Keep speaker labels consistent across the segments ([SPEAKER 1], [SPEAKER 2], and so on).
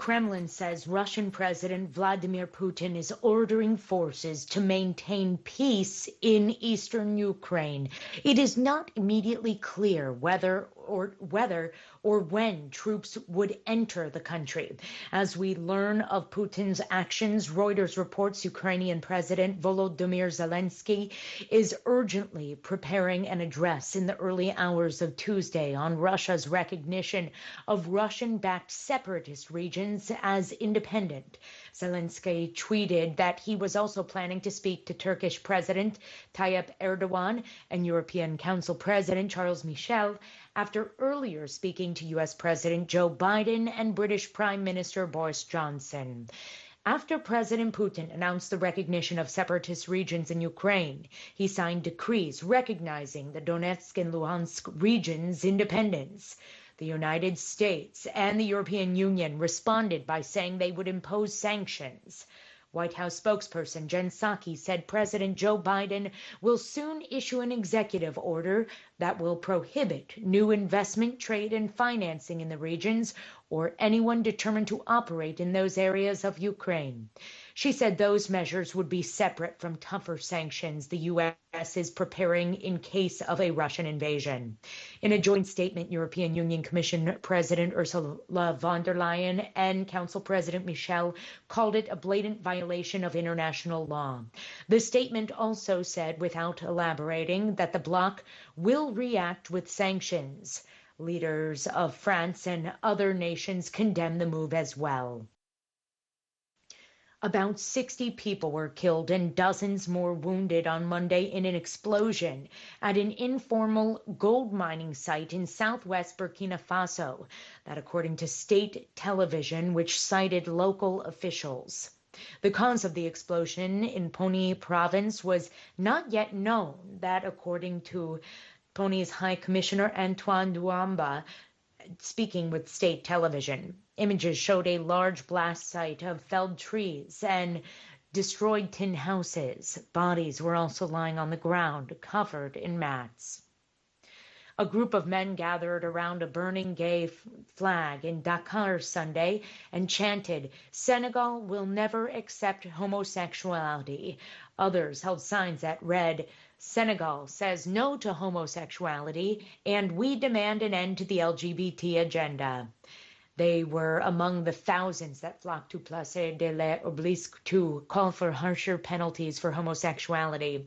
[SPEAKER 1] Kremlin says Russian President Vladimir Putin is ordering forces to maintain peace in eastern Ukraine. It is not immediately clear whether or when troops would enter the country. As we learn of Putin's actions, Reuters reports Ukrainian President Volodymyr Zelensky is urgently preparing an address in the early hours of Tuesday on Russia's recognition of Russian-backed separatist regions as independent. Zelensky tweeted that he was also planning to speak to Turkish President Tayyip Erdogan and European Council President Charles Michel after earlier speaking to U.S. President Joe Biden and British Prime Minister Boris Johnson. After President Putin announced the recognition of separatist regions in Ukraine, he signed decrees recognizing the Donetsk and Luhansk regions' independence. The United States and the European Union responded by saying they would impose sanctions. White House spokesperson Jen Psaki said President Joe Biden will soon issue an executive order that will prohibit new investment, trade, and financing in the regions or anyone determined to operate in those areas of Ukraine. She said those measures would be separate from tougher sanctions the U.S. is preparing in case of a Russian invasion. In a joint statement, European Union Commission President Ursula von der Leyen and Council President Michel called it a blatant violation of international law. The statement also said, without elaborating, that the bloc will react with sanctions. Leaders of France and other nations condemn the move as well. About 60 people were killed and dozens more wounded on Monday in an explosion at an informal gold mining site in southwest Burkina Faso, that according to state television, which cited local officials. The cause of the explosion in Pony province was not yet known, that according to Pony's High Commissioner Antoine Douamba, speaking with state television. Images showed a large blast site of felled trees and destroyed tin houses. Bodies were also lying on the ground, covered in mats. A group of men gathered around a burning gay flag in Dakar Sunday and chanted, "Senegal will never accept homosexuality." Others held signs that read, "Senegal says no to homosexuality, and we demand an end to the LGBT agenda." They were among the thousands that flocked to Place de l'Obélisque to call for harsher penalties for homosexuality.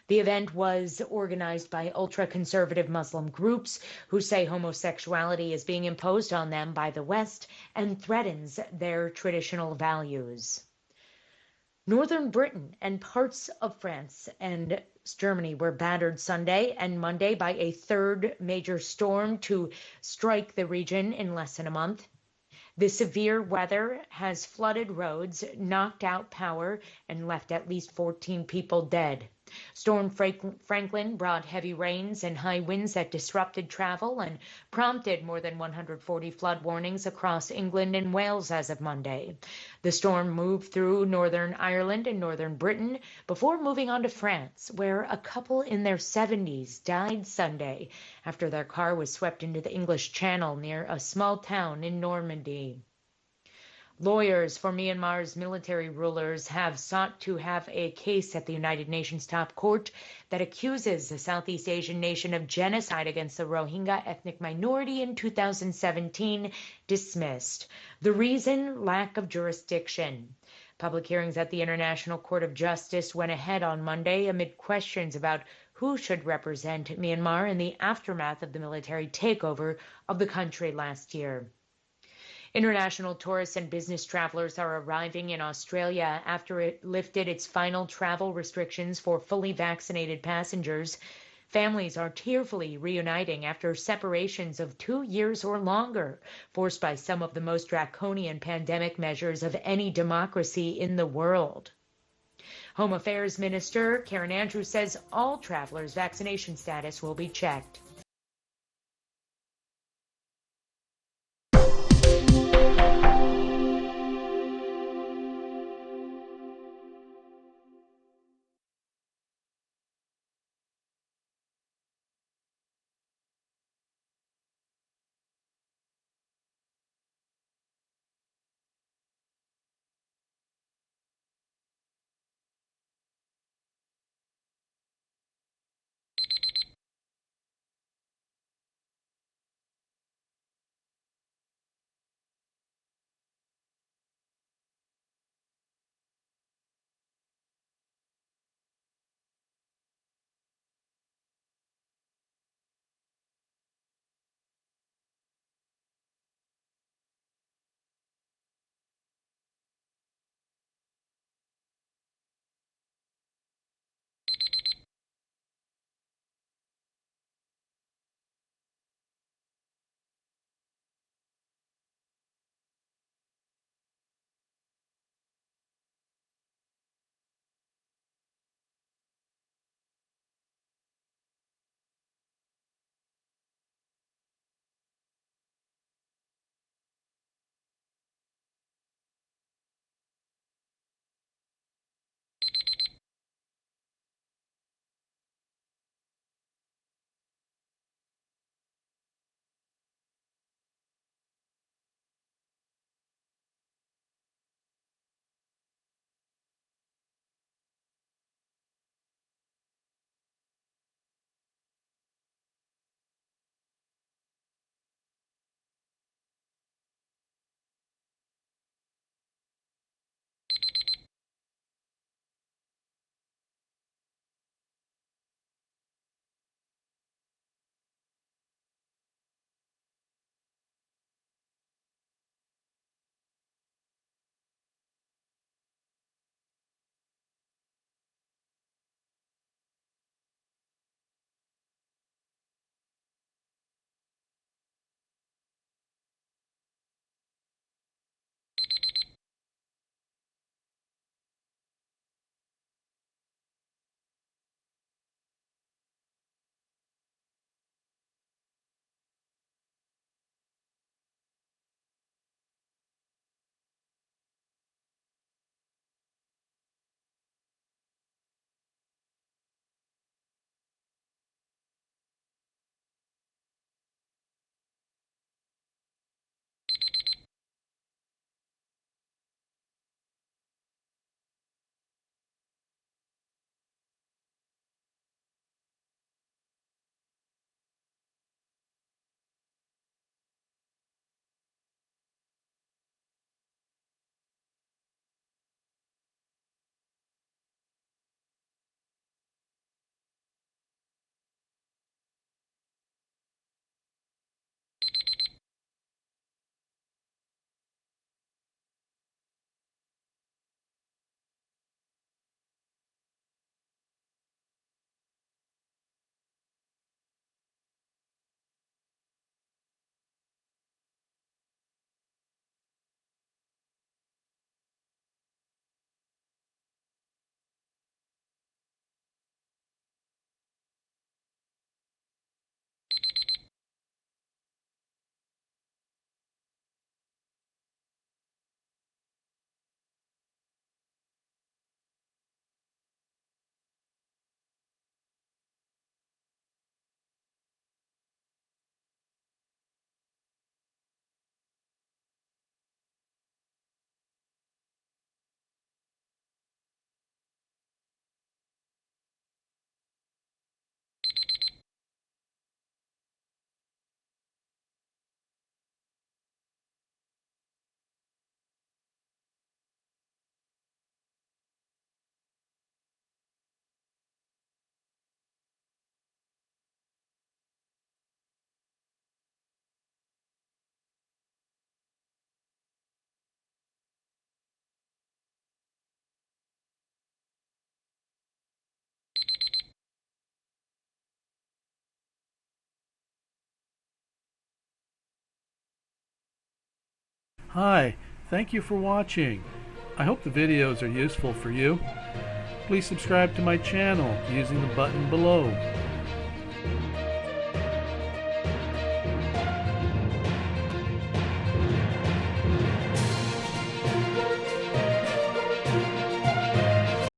[SPEAKER 1] The event was organized by ultra-conservative Muslim groups who say homosexuality is being imposed on them by the West and threatens their traditional values. Northern Britain and parts of France and Germany were battered Sunday and Monday by a third major storm to strike the region in less than a month. The severe weather has flooded roads, knocked out power, and left at least 14 people dead. Storm Franklin brought heavy rains and high winds that disrupted travel and prompted more than 140 flood warnings across England and Wales as of Monday. The storm moved through Northern Ireland and Northern Britain before moving on to France, where a couple in their 70s died Sunday after their car was swept into the English Channel near a small town in Normandy. Lawyers for Myanmar's military rulers have sought to have a case at the United Nations top court that accuses the Southeast Asian nation of genocide against the Rohingya ethnic minority in 2017 dismissed. The reason? Lack of jurisdiction. Public hearings at the International Court of Justice went ahead on Monday amid questions about who should represent Myanmar in the aftermath of the military takeover of the country last year. International tourists and business travelers are arriving in Australia after it lifted its final travel restrictions for fully vaccinated passengers. Families are tearfully reuniting after separations of 2 years or longer, forced by some of the most draconian pandemic measures of any democracy in the world. Home Affairs Minister Karen Andrews says all travelers' vaccination status will be checked.
[SPEAKER 2] Hi, thank you for watching. I hope the videos are useful for you. Please subscribe to my channel using the button below.